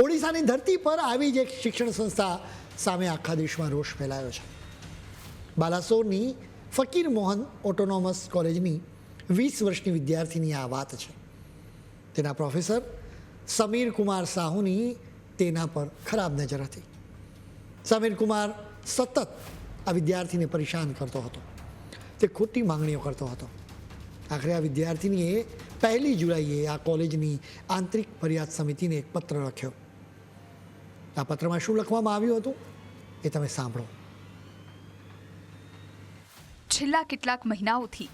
ઓડિશાની ધરતી પર આવી જ એક શિક્ષણ સંસ્થા સામે આખા દેશમાં રોષ ફેલાયો છે. બાલાસોરની ફકીર મોહન ઓટોનોમસ કોલેજની 20 વર્ષની વિદ્યાર્થીની આ વાત છે. તેના પ્રોફેસર સમીર કુમાર સાહુની તેના પર ખરાબ નજર હતી. સમીર કુમાર સતત આ વિદ્યાર્થીને પરેશાન કરતો હતો. તે ખોટી માંગણીઓ કરતો હતો. આખરે આ વિદ્યાર્થીનીએ 1 જુલાઈએ આ કોલેજની આંતરિક ફરિયાદ સમિતિને એક પત્ર લખ્યો. આ પત્રમાં શું લખવામાં આવ્યું હતું એ તમે સાંભળો. છેલ્લા કેટલાક મહિનાઓથી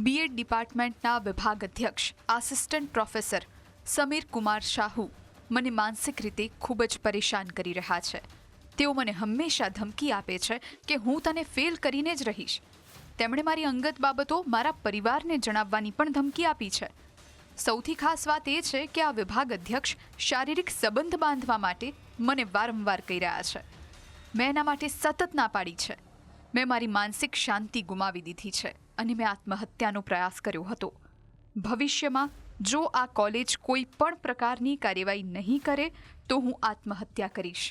બીએડ ડિપાર્ટમેન્ટના વિભાગ અધ્યક્ષ આસિસ્ટન્ટ પ્રોફેસર સમીર કુમાર સાહુ મને માનસિક રીતે ખૂબ જ પરેશાન કરી રહ્યા છે. તેઓ મને હંમેશા ધમકી આપે છે કે હું તને ફેલ કરીને જ રહીશ. તેમણે મારી અંગત બાબતો મારા પરિવારને જણાવવાની પણ ધમકી આપી છે. સૌથી ખાસ વાત એ છે કે આ વિભાગ અધ્યક્ષ શારીરિક સંબંધ બાંધવા માટે મને વારંવાર કહી રહ્યા છે. મેં એના માટે સતત ના પાડી છે. મેં મારી માનસિક શાંતિ ગુમાવી દીધી છે અને મેં આત્મહત્યાનો પ્રયાસ કર્યો હતો. ભવિષ્યમાં જો આ કોલેજ કોઈ પણ પ્રકારની કાર્યવાહી નહીં કરે તો હું આત્મહત્યા કરીશ,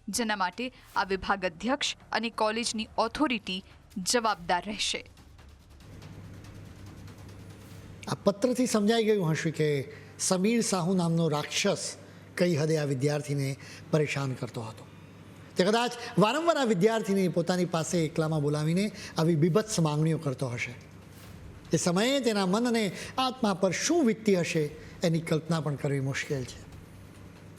જેના માટે આ વિભાગ અધ્યક્ષ અને કોલેજની ઓથોરિટી જવાબદાર રહેશે. આ પત્રથી સમજાઈ ગયું હશે કે સમીર સાહુ નામનો રાક્ષસ કઈ હદે આ વિદ્યાર્થીને પરેશાન કરતો હતો. તે કદાચ વારંવાર આ વિદ્યાર્થીને પોતાની પાસે એકલામાં બોલાવીને આવી બીભત્સ માંગણીઓ કરતો હશે. એ સમયે તેના મન અને આત્મા પર શું વીતતી હશે એની કલ્પના પણ કરવી મુશ્કેલ છે.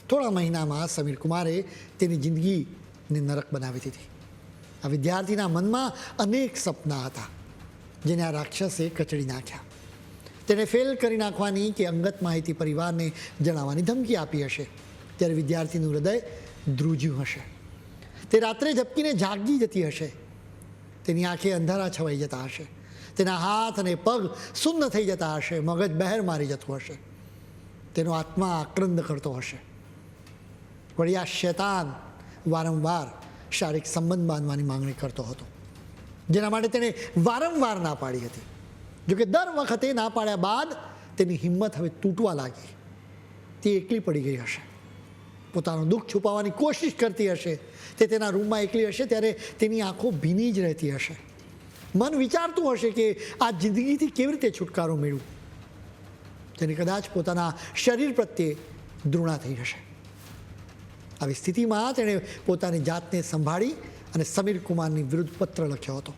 થોડા મહિનામાં સમીર કુમારે તેની જિંદગીને નરક બનાવી દીધી. આ વિદ્યાર્થીના મનમાં અનેક સપના હતા જેને આ રાક્ષસે કચડી નાખ્યા. તેને ફેલ કરી નાખવાની કે અંગત માહિતી પરિવારને જણાવવાની ધમકી આપી હશે. ત્યારે વિદ્યાર્થીનું હૃદય ધ્રુજ્યું હશે. તે રાત્રે ઝપકીને જાગી જતી હશે. તેની આંખે અંધારા છવાઈ જતા હશે. તેના હાથ અને પગ શૂન્ય થઈ જતા હશે. મગજ બહેર મારી જતું હશે. તેનો આત્મા આક્રંદ કરતો હશે. વળી આ શૈતાન વારંવાર શારીરિક સંબંધ બાંધવાની માંગણી કરતો હતો, જેના માટે તેણે વારંવાર ના પાડી હતી. જોકે દર વખતે ના પાડ્યા બાદ તેની હિંમત હવે તૂટવા લાગી. તે એકલી પડી ગઈ હશે. પોતાનું દુઃખ છુપાવવાની કોશિશ કરતી હશે. તે તેના રૂમમાં એકલી હશે ત્યારે તેની આંખો ભીની જ રહેતી હશે. મન વિચારતું હશે કે આ જિંદગીથી કેવી રીતે છુટકારો મેળવું. તેને કદાચ પોતાના શરીર પ્રત્યે ધૃણા થઈ હશે. આવી સ્થિતિમાં તેણે પોતાની જાતને સંભાળી અને સમીર કુમારની વિરુદ્ધ પત્ર લખ્યો હતો.